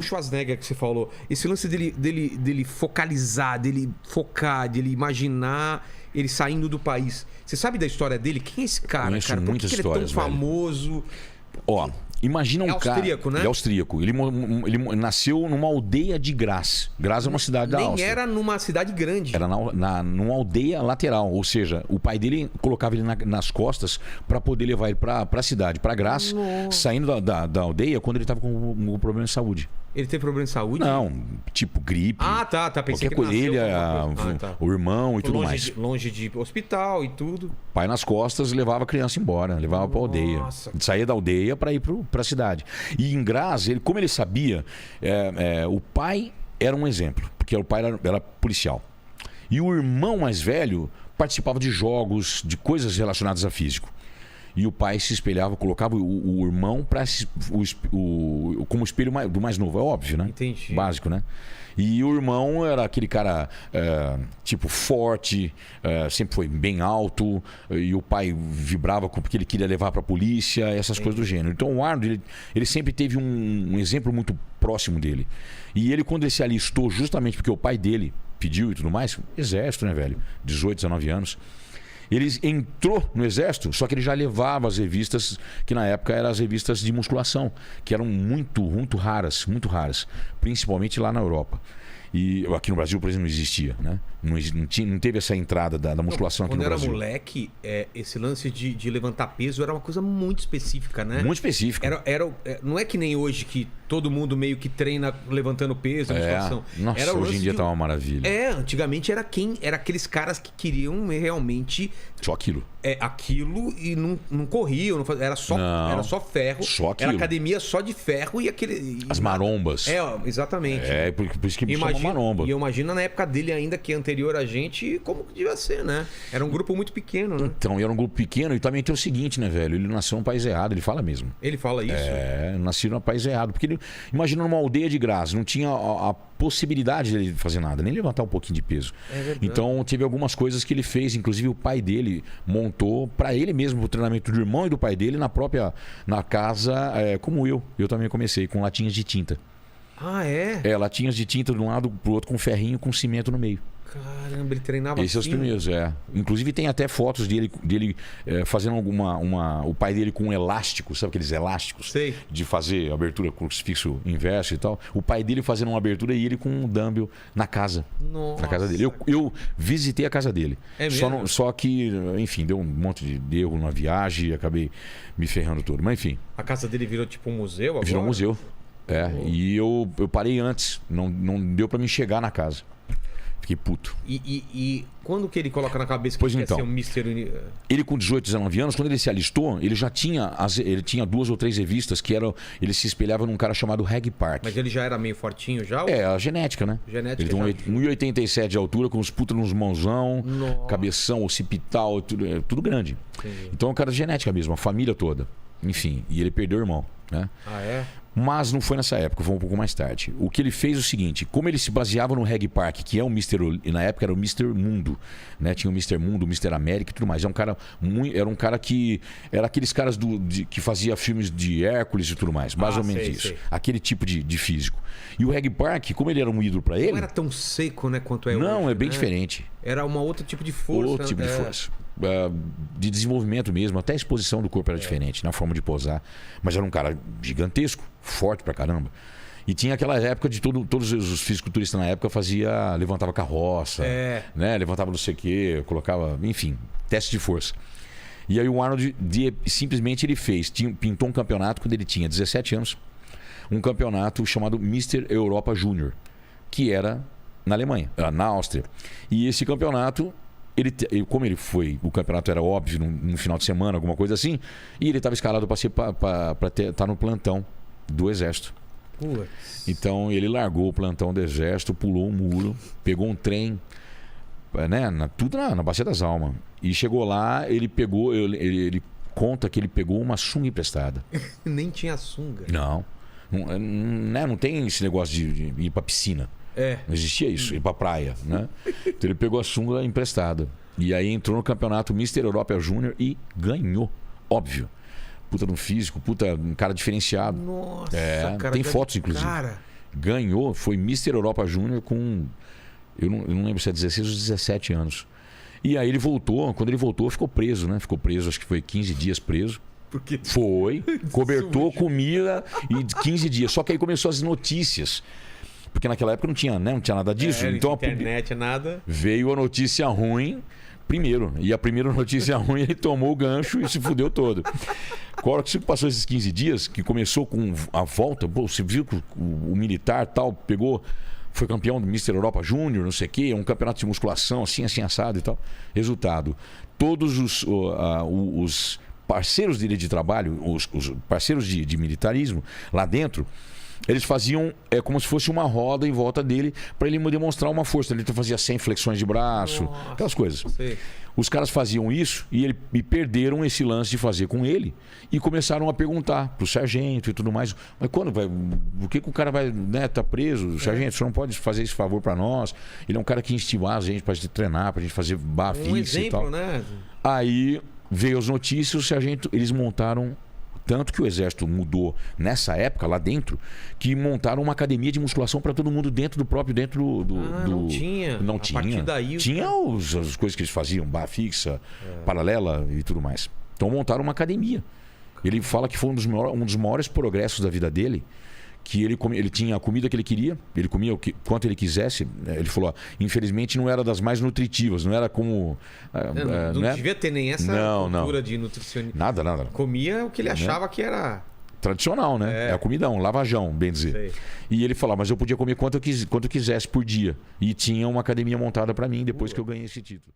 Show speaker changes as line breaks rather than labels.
Schwarzenegger que você falou, esse lance dele focalizar, dele focar, dele imaginar ele saindo do país. Você sabe da história dele? Quem é esse cara,
Conheço
cara? Por
muitas
que ele é tão
histórias, velho.
famoso?
Ó, imagina um cara...
austríaco, né?
Ele é austríaco. Ele nasceu numa aldeia de Graz. Graz é uma cidade da
Nem
Áustria.
era numa cidade grande.
Era numa aldeia lateral. Ou seja, o pai dele colocava ele nas costas para poder levar ele pra cidade, pra Graz, saindo da aldeia quando ele tava com um problema de saúde.
Ele teve problema de saúde?
Não, tipo gripe.
Ah, tá. Pensei
qualquer
que ele
coisa,
nasceu
o irmão e tudo mais.
Longe de hospital e tudo.
Pai nas costas levava a criança embora, levava pra aldeia.
Nossa.
Saía da aldeia para ir pra cidade. E em Graz, como ele sabia, o pai era um exemplo, porque o pai era policial. E o irmão mais velho participava de jogos, de coisas relacionadas a físico. E o pai se espelhava, colocava o irmão como espelho do mais novo. É óbvio, né?
Entendi.
Básico, né? E o irmão era aquele cara tipo forte, sempre foi bem alto. E o pai vibrava porque ele queria levar para a polícia, essas coisas do gênero. Então o Arnold, ele sempre teve um exemplo muito próximo dele. E ele, quando ele se alistou, justamente porque o pai dele pediu e tudo mais, exército, né, velho? 18, 19 anos. Ele entrou no exército, só que ele já levava as revistas, que na época eram as revistas de musculação, que eram muito raras, principalmente lá na Europa. E aqui no Brasil, por exemplo, não existia, né? Não teve essa entrada da musculação aqui no Brasil.
Quando era moleque, esse lance de levantar peso era uma coisa muito específica, né?
Muito específica.
Não é que nem hoje que todo mundo meio que treina levantando peso, musculação.
Nossa, hoje em dia tá uma maravilha.
Antigamente era aqueles caras que queriam realmente...
Só aquilo.
Aquilo e não corriam, era só ferro.
Só aquilo.
Era academia só de ferro e aquele...
As marombas.
Exatamente.
Por isso que chama maromba.
E eu imagino na época dele ainda, que é anterior a gente, como que devia ser, né? Era um grupo muito pequeno, né?
Então, era um grupo pequeno e também tem o seguinte, né, velho? Ele nasceu num país errado, ele fala mesmo.
Ele fala isso?
Nasceu num país errado. Porque imagina numa aldeia de Graz, não tinha a possibilidade dele fazer nada, nem levantar um pouquinho de peso.
É verdade.
Então, teve algumas coisas que ele fez, inclusive o pai dele montou para ele mesmo o treinamento do irmão e do pai dele na casa, como eu. Eu também comecei com latinhas de tinta.
Ah, é?
Latinhas de tinta de um lado pro outro com ferrinho com cimento no meio.
Caramba, ele treinava
Esses
assim?
são os primeiros, Inclusive tem até fotos dele fazendo o pai dele com um elástico, sabe aqueles elásticos?
Sei.
De fazer abertura crucifixo inverso e tal. O pai dele fazendo uma abertura e ele com um dumbbell na casa.
Nossa.
Na casa dele. Eu visitei a casa dele.
É mesmo?
Só que, enfim, deu um monte de erro na viagem e acabei me ferrando todo. Mas enfim.
A casa dele virou tipo um museu agora?
Virou um museu. E eu parei antes. Não deu pra me chegar na casa. Fiquei puto.
E quando que ele coloca na cabeça que
Pois
quer
então,
ser um Mr.
Ele com 18, 19 anos, quando ele se alistou, ele já tinha ele tinha 2 ou 3 revistas que ele se espelhava num cara chamado Reg Park.
Mas ele já era meio fortinho já?
A genética, né?
Genética
ele tem 1,87 de altura, com os putos nos mãozão,
Nossa.
cabeção, occipital, tudo grande.
Entendi.
Então é um cara de genética mesmo, a família toda. Enfim, e ele perdeu o irmão, né?
Ah, é?
Mas não foi nessa época, foi um pouco mais tarde. O que ele fez é o seguinte: como ele se baseava no Reg Park, que é o e na época era o Mr. Mundo, né? Tinha o Mr. Mundo, o Mr. América e tudo mais. Era um cara que era aqueles caras que fazia filmes de Hércules e tudo mais, mais ou menos isso.
Sei.
Aquele tipo de físico. E o Reg Park, como ele era um ídolo para ele,
Não era tão seco, né, quanto é hoje.
não, é bem
né?
diferente.
Era um outro tipo de força.
Outro tipo de força. De desenvolvimento mesmo, até a exposição do corpo era diferente, na forma de posar. Mas era um cara gigantesco, forte pra caramba. E tinha aquela época de todos os fisiculturistas na época levantava carroça, né? Levantava não sei o quê, colocava, enfim, teste de força. E aí o Arnold simplesmente ele pintou um campeonato quando ele tinha 17 anos, um campeonato chamado Mr. Europa Júnior, que era na Alemanha, na Áustria. E esse campeonato, como ele foi, o campeonato era óbvio, num final de semana, alguma coisa assim, e ele estava escalado para estar no plantão do exército. Então ele largou o plantão do exército, pulou um muro, pegou um trem, né, tudo na Bacia das Almas. E chegou lá, ele conta que ele pegou uma sunga emprestada.
Nem tinha sunga.
Não tem esse negócio de ir pra piscina. Não existia isso, ir pra praia, né? Então ele pegou a sunga emprestada. E aí entrou no campeonato Mr. Europa Júnior e ganhou. Óbvio. Puta no físico, um cara diferenciado.
Nossa, cara.
Tem fotos, inclusive.
Cara,
ganhou, foi Mr. Europa Júnior com... Eu não lembro se é 16 ou 17 anos. E aí ele voltou, quando ele voltou, ficou preso, né? Ficou preso, acho que foi 15 dias preso.
Por quê?
Foi, cobertor, comida e 15 dias. Só que aí começou as notícias. Porque naquela época não tinha nada disso. Então
internet, nada.
Veio a notícia ruim primeiro. E a primeira notícia ruim, ele tomou o gancho e se fudeu todo. Agora que passou esses 15 dias, que começou com a volta, pô, você viu que o militar tal pegou, foi campeão do Mr. Europa Júnior, não sei o quê, um campeonato de musculação, assim assado e tal. Resultado, todos os parceiros dele de trabalho, os parceiros de militarismo lá dentro, eles faziam como se fosse uma roda em volta dele para ele demonstrar uma força. Ele fazia 100 flexões de braço, aquelas coisas.
Sei.
Os caras faziam isso e perderam esse lance de fazer com ele e começaram a perguntar pro sargento e tudo mais. Mas quando vai? Por que o cara vai, né, tá preso? Sargento, você não pode fazer esse favor para nós? Ele é um cara que instivar a gente pra gente treinar, pra gente fazer barra fixa e tal.
Um exemplo, né?
Aí veio as notícias, o sargento, eles montaram. Tanto que o exército mudou nessa época, lá dentro, que montaram uma academia de musculação para todo mundo dentro do
não tinha.
Não
a
tinha.
partir daí,
tinha as coisas que eles faziam, barra fixa, paralela e tudo mais. Então montaram uma academia. Ele fala que foi um dos maiores progressos da vida dele, que ele tinha a comida que ele queria, ele comia quanto ele quisesse. Ele falou, infelizmente não era das mais nutritivas, não era como...
Não devia ter nem essa cultura de nutricionista.
Nada.
Comia o que ele achava que era...
Tradicional, né? É a comidão, lavajão, bem dizer.
Sei.
E ele falava, mas eu podia comer quanto eu quisesse por dia. E tinha uma academia montada para mim depois que eu ganhei esse título.